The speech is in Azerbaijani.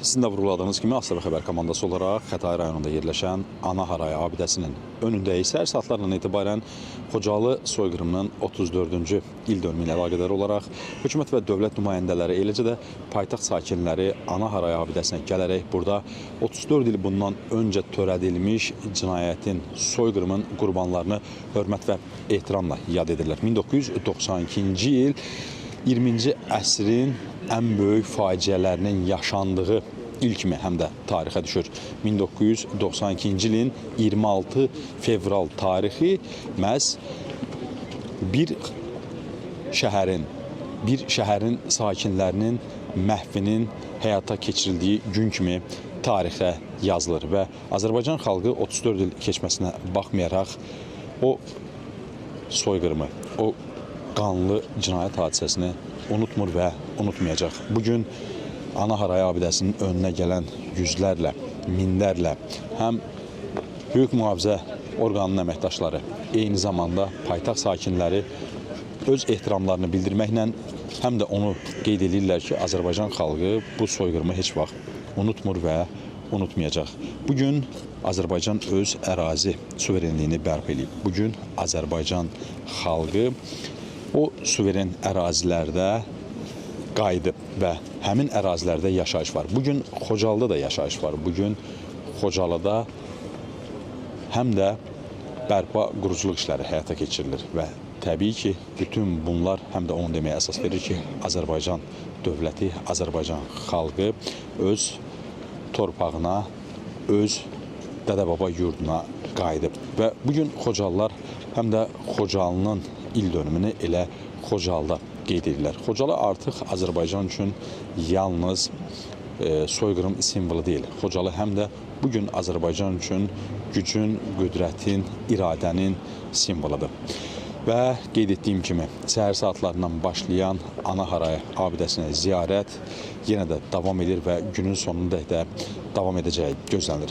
Sizin də vurguladığınız kimi ASTV xəbər komandası olaraq Xətai rayonunda yerləşən Ana Haray abidəsinin önündəyiz. Səhər saatlarından etibarən Xocalı soyqırımının 34-cü il dönümü ilə əlaqədar olaraq hökumət və dövlət nümayəndələri, eləcə də paytaxt sakinləri Ana Haray abidəsinə gələrək burada 34 il bundan öncə törədilmiş cinayətin, soyqırımın qurbanlarını hörmət və ehtiramla yad edirlər. 1992-ci il 20-ci əsrin ən böyük faciələrinin yaşandığı il kimi həm də tarixə düşür. 1992-ci ilin 26 fevral tarixi məhz bir şəhərin sakinlərinin məhvinin həyata keçirildiyi gün kimi tarixə yazılır və Azərbaycan xalqı 34 il keçməsinə baxmayaraq o soyqırımı, o qanlı cinayət hadisəsini unutmur və unutmayacaq. Bugün Ana Haray abidəsinin önünə gələn yüzlərlə, minlərlə həm hüquq mühafizə orqanının əməkdaşları, eyni zamanda paytaxt sakinləri öz ehtiramlarını bildirməklə həm də onu qeyd edirlər ki, Azərbaycan xalqı bu soyqırımı heç vaxt unutmur və unutmayacaq. Bugün Azərbaycan öz ərazi suverenliyini bərpa edib. Bugün Azərbaycan xalqı o suveren ərazilərdə qayıdıb və həmin ərazilərdə yaşayış var. Bugün Xocalıda da yaşayış var. Bugün Xocalıda həm də bərpa quruculuq işləri həyata keçirilir və təbii ki, bütün bunlar həm də onu deməyə əsas verir ki, Azərbaycan dövləti, Azərbaycan xalqı öz torpağına, öz dədə-baba yurduna qayıdıb. Və bugün Xocalılar həm də Xocalının il dönümünü elə Xocalıda qeyd edirlər. Xocalı artıq Azərbaycan üçün yalnız soyqırım simvolu deyil. Xocalı həm də bugün Azərbaycan üçün gücün, qüdrətin, iradənin simvoludur. Və qeyd etdiyim kimi, səhər saatlarından başlayan Ana Haray abidəsinə ziyarət yenə də davam edir və günün sonunda da davam edəcəyi gözlənilir.